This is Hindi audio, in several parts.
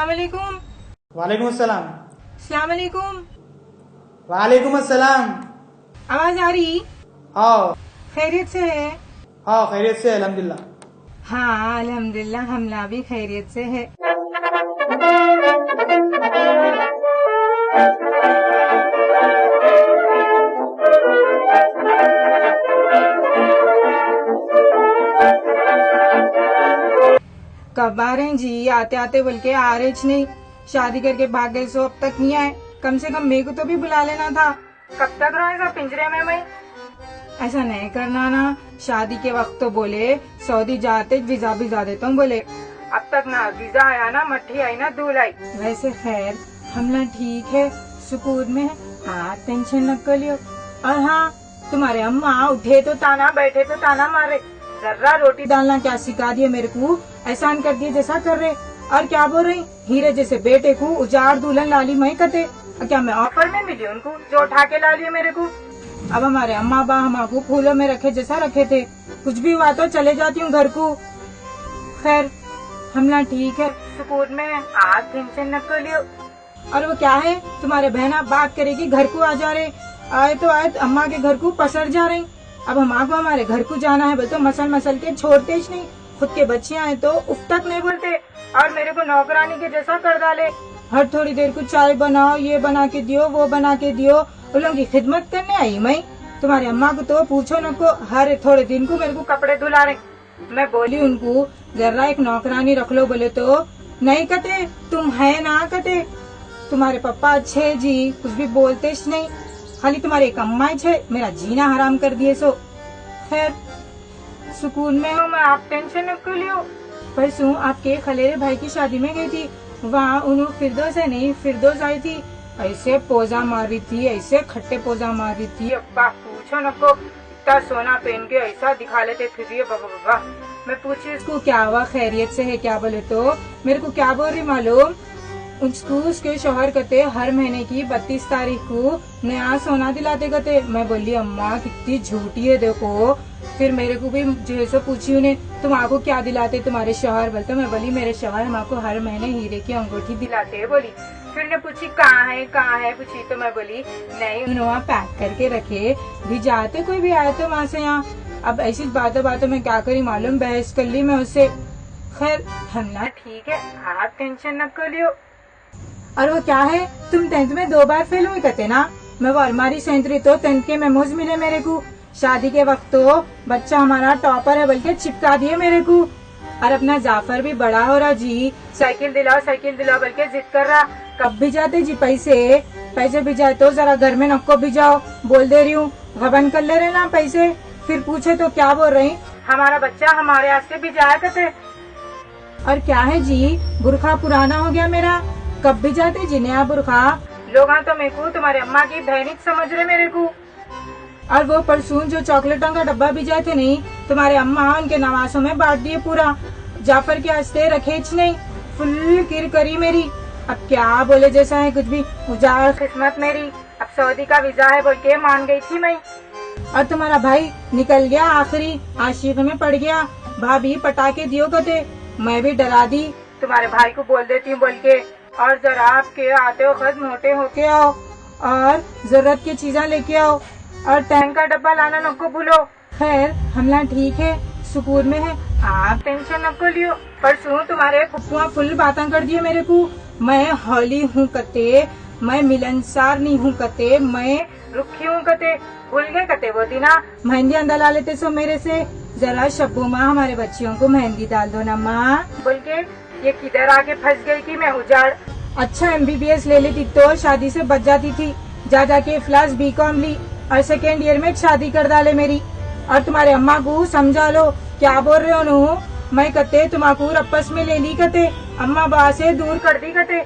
अस्सलाम वालेकुम। वालेकुम अस्सलाम। अस्सलाम वालेकुम। वालेकुम अस्सलाम। आवाज आ रही? आओ। खैरियत से है? हाँ खैरियत से अल्हम्दुलिल्लाह। हाँ अल्हम्दुलिल्लाह, हमला भी खैरियत से है। कब आ रहे हैं जी? आते आते बोल के आ रहे नहीं। शादी करके भाग गए सो अब तक नहीं आए। कम से कम मेरे को तो भी बुला लेना था। कब तक रहेगा पिंजरे में मैं? ऐसा नहीं करना ना। शादी के वक्त तो बोले सऊदी जाते वीजा भिजा देता हूँ बोले। अब तक ना वीजा आया ना मट्ठी आई ना दूल आई। वैसे खैर हमला ठीक है, सुकून में है। हाँ टेंशन न कर लियो। और हाँ तुम्हारे अम्मा उठे तो ताना बैठे तो ताना मारे। जर्रा रोटी डालना क्या सिखा दिए मेरे को, एहसान कर दिए जैसा कर रहे। और क्या बोल रही, हीरे जैसे बेटे को उजाड़ दुल्हन लाली मैं कते। क्या मैं ऑफर में मिली उनको जो उठा के ला लिए मेरे को? अब हमारे अम्मा बा हमारे फूलों में रखे जैसा रखे थे। कुछ भी हुआ तो चले जाती हूँ घर को। खैर हमला ठीक है, सुकून में। आज टेंशन न कर लियो। और वो क्या है, तुम्हारे बहना बात करेगी घर को आ जा रहे। आए तो अम्मा के घर को पसर जा रही। अब हमारे हमारे घर को जाना है बोल तो मसल मसल के छोड़ते ही नहीं। खुद के बच्चे आए तो उफ तक नहीं बोलते और मेरे को नौकरानी के जैसा कर डाले। हर थोड़ी देर को चाय बनाओ, ये बना के दियो, वो बना के दियो। उन लोगों की खिदमत करने आई मैं। तुम्हारी अम्मा को तो पूछो न को, हर थोड़े दिन को मेरे को कपड़े धुला रहे। मैं बोली उनको जरा एक नौकरानी रख लो बोले तो नहीं कहते, तुम है ना कहते। तुम्हारे पापा अच्छे जी, कुछ भी बोलते नहीं। खाली तुम्हारे एक अम्मा छे मेरा जीना हराम कर दिए सो। खैर सुकून में हूँ मैं, आप टेंशन न कर लियो। परसों आपके खलेरे भाई की शादी में गई थी। वहाँ उन्होंने फिरदौस है नहीं, फिरदौस आई थी। ऐसे पोजा मार रही थी, ऐसे खट्टे पोजा मार रही थी। अब्बा पूछो न को, इतना सोना पहन के ऐसा दिखा लेते फिर बाबा। मैं पूछी उसको क्या हुआ, खैरियत से है क्या बोले तो मेरे को क्या बोल रही मालूम, उसको उसके शौहर कहते हर महीने की 32 तारीख को नया सोना दिलाते कहते। मैं बोली अम्मा कितनी झूठी है देखो। फिर मेरे को भी जैसे पूछी उन्हें तुम आपको क्या दिलाते तुम्हारे शौहर बोलते। मैं बोली मेरे शौहर हमको हर महीने हीरे की अंगूठी दिलाते है बोली। फिर ने पूछी कहाँ है पूछी तो मैं बोली नहीं उन्होंने पैक करके रखे भी जाते कोई भी आया तो वहाँ से यहाँ। अब ऐसी बातों में क्या करी मालूम, बहस कर ली मैं उससे। खैर हमला ठीक है, आप टेंशन न कर लियो। और वो क्या है, तुम 10th में 2 बार फेल हुई कहते ना। मैं वो अलमारी सेंतरी तो 10th के मेमोज मिले मेरे को। शादी के वक्त तो बच्चा हमारा टॉपर है बल्कि चिपका दिए मेरे को। और अपना जाफर भी बड़ा हो रहा जी, साइकिल दिलाओ बल्कि जिद कर रहा। कब भी जाते जी पैसे भी जाए तो जरा घर में नको भी जाओ, बोल दे रही हूँ गबन कर ले रहे ना पैसे। फिर पूछे तो क्या बोल रही, हमारा बच्चा हमारे हाथ से भी जाया करते। और क्या है जी, बुरखा पुराना हो गया मेरा, कब भी जाते जी नया बुरखा। लोग तो मेरे को तुम्हारे अम्मा की बहनी समझ रहे मेरे को। और वो परसों जो चॉकलेटों का डब्बा भी जाए थे नहीं, तुम्हारे अम्मा उनके नवासों में बांट दिए पूरा। जाफर के हंसते रखे नहीं, फुल किर करी मेरी। अब क्या बोले जैसा है, कुछ भी उजाड़ किस्मत मेरी। अब सऊदी का वीजा है बोल के मान गई थी मैं। और तुम्हारा भाई निकल गया आखिरी, आशिक में पड़ गया। भाभी पटाखे दियो कहते, मैं भी डरा दी तुम्हारे भाई को बोल देती हूँ बोल के। और जरा आपके आते हो खत मोटे होके आओ और जरूरत की चीजें लेके आओ और टैंक का डब्बा लाना नको भूलो। खैर हमला ठीक है, सुकून में है, आप टेंशन नको लियो। परसों तुम्हारे फुफुआ फुल बातें कर दिए मेरे को। मैं हौली हूँ कते, मैं मिलनसार नहीं हूँ कते, मैं रुखी हूँ कते। भूल गए कते वो दिना मेहंदी अंदर ला लेते सो मेरे से। जरा शब्बू माँ हमारे बच्चियों को मेहंदी डाल दो ना माँ बोल के। ये किधर आके फंस गई थी मैं उजाड़। अच्छा MBBS ले लेती तो शादी से बच जाती थी। जाके फ्लास BCom ली और 2nd ईयर में शादी कर डाले मेरी। और तुम्हारे अम्मा को समझा लो क्या बोल रहे हो नु। मैं कहते तुम्हारा रप्पस में ले ली कहते, अम्मा बा से दूर कर दी कहते।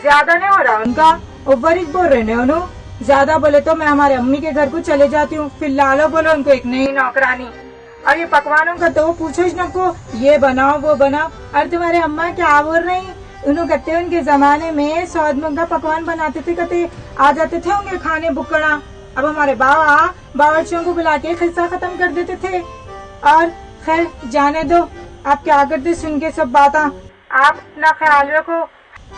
ज्यादा नहीं हो रहा उनका, ओवरिज बोल रहे नु। ज्यादा बोले तो मैं हमारे अम्मी के घर को चले जाती हूँ। फिर लालो बोलो उनको एक नई नौकरानी। और ये पकवानों का तो पूछो ही नको, ये बनाओ वो बनाओ। और तुम्हारे अम्मा क्या बोल रही, उन्होंने कहते उनके जमाने में सौद मूंग का पकवान बनाते थे कहते, आ जाते थे होंगे खाने बुकड़ा। अब हमारे बाबा बावर्चियों को बुला के खिस्सा खत्म कर देते थे। और खैर जाने दो, आप क्या करते सुन के सब बातें। आप अपना ख्याल रखो।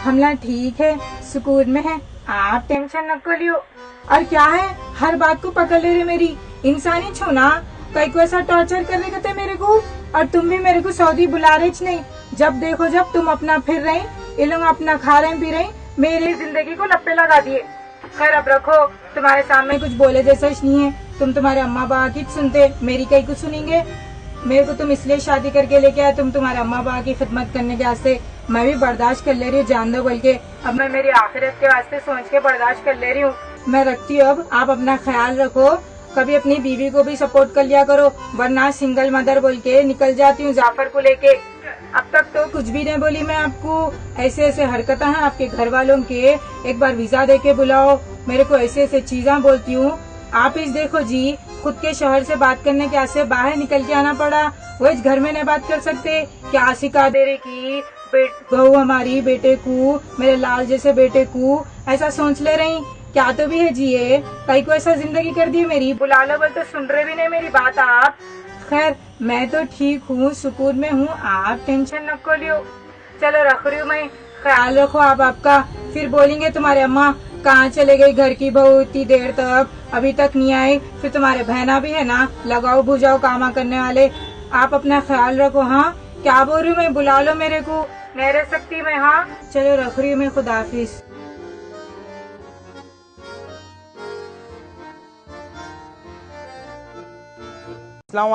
हमला ठीक है, सुकून में है, आप टेंशन न को लियो। और क्या है, हर बात को पकड़ ले रहे मेरी, इंसानी छो ना, कई को ऐसा टॉर्चर कर रहे थे मेरे को। और तुम भी मेरे को सऊदी बुला रहे नहीं, जब देखो जब तुम अपना फिर रही, ये लोग अपना खा रहे पी रहे, मेरी जिंदगी को लप्पे लगा दिए। खैर अब रखो, तुम्हारे सामने कुछ बोले जैसा नहीं है, तुम तुम्हारे अम्मा बाबा की सुनते, मेरी कहीं कुछ सुनेंगे। मेरे को तुम इसलिए शादी करके लेके आए, तुम तुम्हारे अम्मा बाबा की खिदमत करने के वास्ते, मैं भी बर्दाश्त कर ले रही हूँ, जान दो बोल के। अब मैं मेरी आखिरत के वास्ते सोच के बर्दाश्त कर ले रही हूँ। मैं रखती हूँ अब, आप अपना ख्याल रखो, कभी अपनी बीवी को भी सपोर्ट कर लिया करो, वरना सिंगल मदर बोल के निकल जाती हूँ जाफर को लेके। अब तक तो कुछ भी नहीं बोली मैं आपको, ऐसे ऐसे हरकतें हैं आपके घर वालों के, एक बार वीजा दे के बुलाओ, मेरे को ऐसे ऐसे चीजें बोलती हूँ। आप इस देखो जी, खुद के शहर से बात करने के आसे बाहर निकल के आना पड़ा, वो इस घर में नहीं बात कर सकते। क्या सिखा दे रहे की बहू हमारी बेटे को, मेरे लाल जैसे बेटे को ऐसा सोच ले रही, क्या तो भी है जी ये, कई को ऐसा जिंदगी कर दी मेरी, बुला लो बोल तो सुन रहे भी नहीं मेरी बात आप। खैर मैं तो ठीक हूँ, सुकून में हूँ, आप टेंशन न को लियो। चलो रख रही हूँ मैं, ख्याल रखो आप आपका। फिर बोलेंगे तुम्हारे अम्मा कहाँ चले गई घर की बहू इतनी देर तक, अभी तक नहीं आई। फिर तुम्हारे बहना भी है ना, लगाओ बुझाओ कामा करने वाले। आप अपना ख्याल रखो। हाँ क्या बोल रही हूँ मैं, बुला लो मेरे को, नहीं रह सकती मैं। हाँ चलो रख रही हूँ मैं, खुदा हाफिज। अस्सलाम वालेकुम।